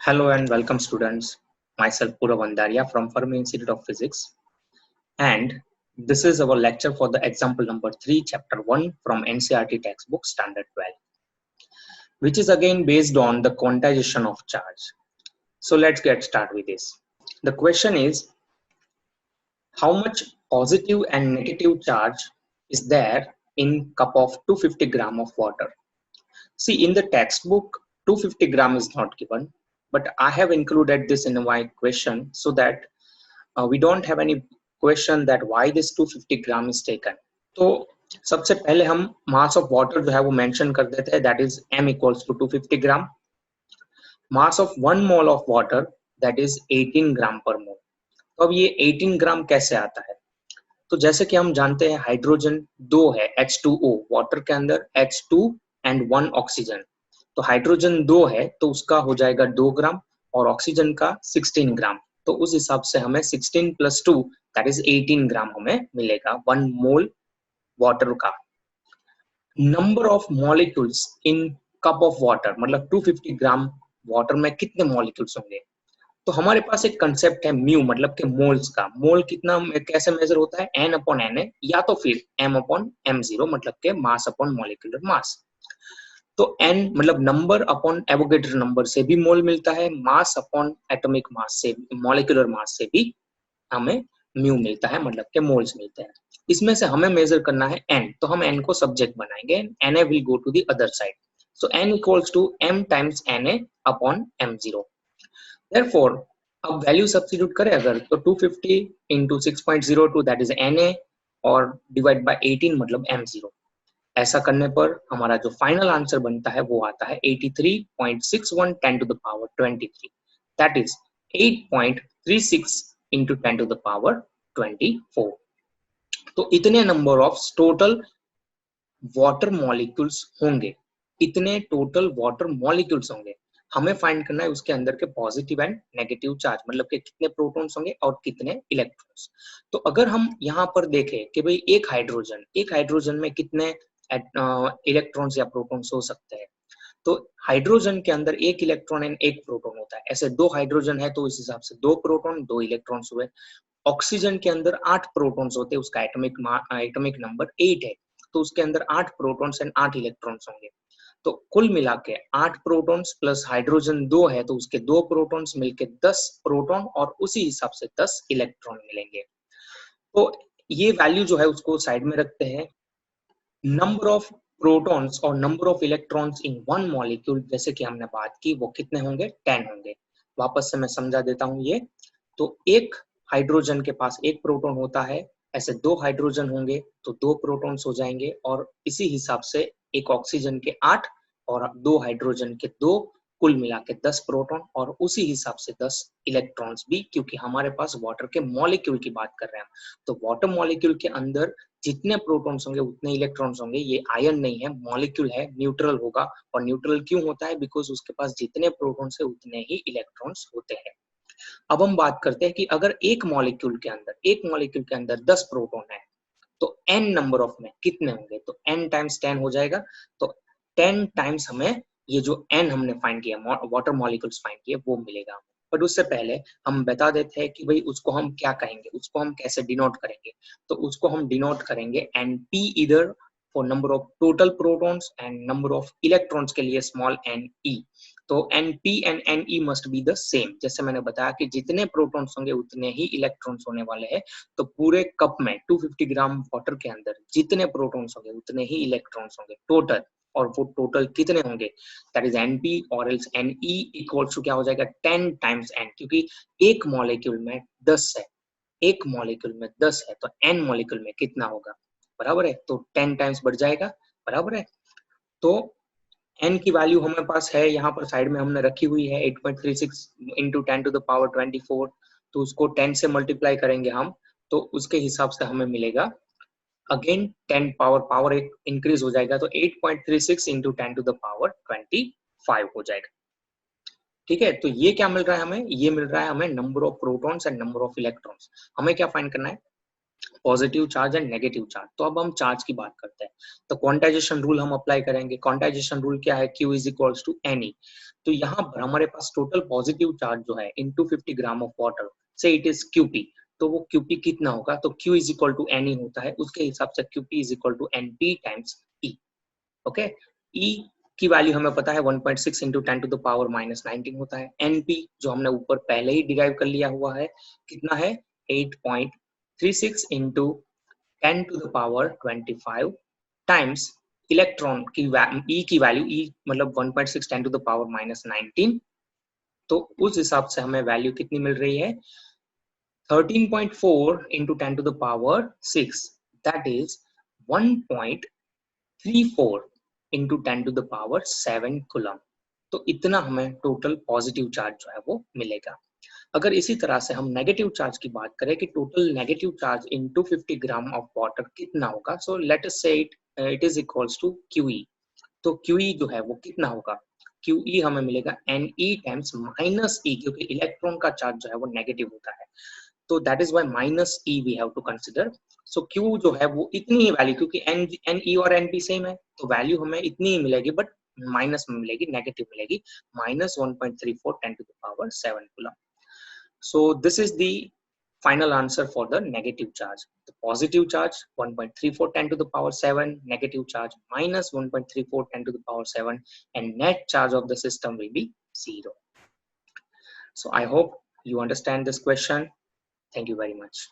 Hello and welcome students. Myself Purav Andhariya from Fermi Institute of Physics, and this is our lecture for the example number 3 chapter 1 from NCERT textbook standard 12, which is again based on the quantization of charge. So let's get started with this. The question is, how much positive and negative charge is there in cup of 250 gram of water? See, in the textbook 250 gram is not given, but I have included this in my question so that we don't have any question that why this 250 gram is taken. तो सबसे पहले हम mass of water जो है वो mention कर देते हैं, that is m equals to 250 gram. Mass of 1 mole of water that is 18 gram per mole. तो अब ये 18 ग्राम कैसे आता है? तो जैसे कि हम जानते हैं हाइड्रोजन 2 है, H2O, वाटर के अंदर H2 एंड 1 ऑक्सीजन. तो हाइड्रोजन 2 है तो उसका हो जाएगा 2 ग्राम और ऑक्सीजन का 16 ग्राम. तो उस हिसाब से हमें 16 प्लस 2 दैट इज 18 ग्राम हमें मिलेगा 1 मोल वाटर का. Number of molecules in cup of water, मतलब 250 ग्राम वाटर में कितने मॉलिक्यूल्स होंगे? तो हमारे पास एक कंसेप्ट है म्यू, मतलब कि मोल्स का. मोल कितना कैसे मेजर होता है? n अपॉन Na या तो फिर m अपॉन m0, मतलब के मास अपॉन मॉलिक्यूलर मास. तो n मतलब नंबर अपॉन एवोगेड्रो नंबर से भी मोल मिलता है, मास अपॉन एटॉमिक मास से, मॉलिक्यूलर मास से भी हमें म्यू मिलता है, मतलब के मोल्स मिलते हैं. इसमें से हमें मेजर करना है n, तो हम n को सब्जेक्ट बनाएंगे. Na will go to the other side. So n equals to m times Na upon m0. Therefore, अब वैल्यू सब्स्टिट्यूट करें अगर, तो 250 इंटू 6.02 दैट इज Na और डिवाइड बाय 18 मतलब m0. ऐसा करने पर हमारा जो फाइनल आंसर बनता है वो आता है 83.61 10 to the power 23, that is 8.36 into 10 to the power 24. तो इतने number of total water molecules होंगे, इतने टोटल वाटर मॉलिक्यूल्स होंगे. हमें फाइंड करना है उसके अंदर के पॉजिटिव एंड नेगेटिव चार्ज, मतलब कि कितने प्रोटॉन्स होंगे और कितने इलेक्ट्रॉन्स. तो अगर हम यहाँ पर देखें कि भाई एक हाइड्रोजन में कितने इलेक्ट्रॉन्स या प्रोटॉन्स हो सकते हैं, तो हाइड्रोजन के अंदर एक इलेक्ट्रॉन एंड एक प्रोटॉन होता है. ऐसे 2 हाइड्रोजन है तो इस हिसाब से 2 प्रोटॉन 2 इलेक्ट्रॉन्स हुए. ऑक्सीजन के अंदर 8 प्रोटॉन्स होते हैं, उसका एटॉमिक नंबर 8 है, तो उसके अंदर 8 प्रोटॉन्स एंड 8 इलेक्ट्रॉन्स होंगे. तो कुल मिला के 8 प्रोटॉन्स प्लस हाइड्रोजन 2 है तो उसके 2 प्रोटॉन्स मिलके 10 प्रोटॉन और उसी हिसाब से 10 इलेक्ट्रॉन मिलेंगे. तो ये वैल्यू जो है उसको साइड में रखते हैं. नंबर ऑफ प्रोटॉन्स और number of electrons in one molecule, जैसे कि हमने बात की, वो कितने होंगे? 10 होंगे. वापस से मैं समझा देता हूं ये. तो एक हाइड्रोजन के पास एक प्रोटॉन होता है, ऐसे 2 हाइड्रोजन होंगे तो 2 प्रोटॉन्स हो जाएंगे, और इसी हिसाब से एक ऑक्सीजन के 8 और 2 हाइड्रोजन के 2, कुल मिला के 10 प्रोटॉन और उसी हिसाब से 10 इलेक्ट्रॉन्स भी, क्योंकि हमारे पास वाटर के मॉलिक्यूल की बात कर रहे हैं. तो वाटर मॉलिक्यूल के अंदर जितने प्रोटॉन्स होंगे उतने इलेक्ट्रॉन्स होंगे. ये आयन नहीं है, मॉलिक्यूल है, न्यूट्रल होगा. और न्यूट्रल क्यों होता है? बिकॉज उसके पास जितने प्रोटॉन्स है उतने ही इलेक्ट्रॉन्स होते हैं. अब हम बात करते हैं कि अगर एक मॉलिक्यूल के अंदर 10 प्रोटॉन है तो n नंबर ऑफ में कितने होंगे? तो n टाइम्स 10 हो जाएगा. तो 10 टाइम्स हमें ये जो n हमने फाइंड किया, वाटर मॉलिक्यूल्स फाइंड किए, वो मिलेगा. बट उससे पहले हम बता देते हैं कि भाई उसको हम क्या कहेंगे, उसको हम कैसे डिनोट करेंगे. तो उसको हम डिनोट करेंगे Np इधर for number of total protons and number of electrons के लिए स्मॉल ne. तो Np and Ne must be the same. जैसे मैंने बताया कि जितने प्रोटॉन्स होंगे उतने ही इलेक्ट्रॉन्स होने वाले हैं. तो पूरे कप में 250 ग्राम वाटर के अंदर जितने प्रोटॉन्स होंगे उतने ही इलेक्ट्रॉन्स होंगे टोटल. और वो टोटल कितने होंगे? दैट इज Np और एल्स Ne इक्वल्स टू क्या हो जाएगा? 10 टाइम्स n, क्योंकि एक मॉलिक्यूल में 10 है, एक मॉलिक्यूल में 10 है तो n मॉलिक्यूल में कितना होगा? बराबर है, तो 10 टाइम्स बढ़ जाएगा. बराबर है. तो n की वैल्यू हमारे पास है यहाँ पर साइड में हमने रखी हुई है 8.36 इंटू 10 टू द पावर 24. तो उसको 10 से मल्टीप्लाई करेंगे हम, तो उसके हिसाब से हमें मिलेगा अगेन 10 पावर एक इंक्रीज हो जाएगा, तो 8.36 इंटू 10 टू द पावर 25 हो जाएगा. ठीक है. तो ये क्या मिल रहा है हमें? ये मिल रहा है हमें number of protons and number of electrons. हमें क्या फाइंड करना है? Positive charge and negative charge. तो अब हम चार्ज की बात करते हैं. तो क्वांटाइजेशन रूल हम अप्लाई करेंगे. क्वांटाइजेशन रूल क्या है? Q is equals to Ne. तो यहाँ पर हमारे पास टोटल पॉजिटिव चार्ज जो है into 50 gram of water, say it is QP, तो वो QP कितना होगा, तो Q is equal to NE होता है, उसके हिसाब से QP is equal to NP times E। Okay, E की वैल्यू हमें पता है 1.6 into 10 to the power minus 19 होता है। NP जो हमने ऊपर पहले ही डिराइव कर लिया हुआ है, कितना है 8.36 into 10 to the power 25 times electron की E की वैल्यू, E मतलब 1.6 10 टू द पावर माइनस 19, तो उस हिसाब से हमें वैल्यू कितनी मिल रही है 13.4 into 10 to the power 6, that is 1.34 into 10 to the power 7 coulomb. तो इतना हमें टोटल पॉजिटिव चार्ज जो है वो मिलेगा। अगर इसी तरह से हम नेगेटिव चार्ज की बात करें कि total negative charge into 50 gram of water कितना होगा, so let us say it is equals to QE। तो QE जो है वो कितना होगा, QE हमें मिलेगा NE टाइम्स माइनस E, क्योंकि इलेक्ट्रॉन का चार्ज जो है वो नेगेटिव होता है, तो that is why minus E we have to consider. So Q जो है वो इतनी ही वैल्यू, क्योंकि NE और NP सेम है, तो वैल्यू हमें इतनी ही मिलेगी, बट माइनस में मिलेगी, नेगेटिव मिलेगी, minus 1.34 10 to the power 7 coulomb. So this is the final answer for the negative charge. The positive charge 1.34 10 to the power 7, negative charge minus 1.34 10 to the power 7, and net charge of the system will be 0. So I hope you understand this question. Thank you very much.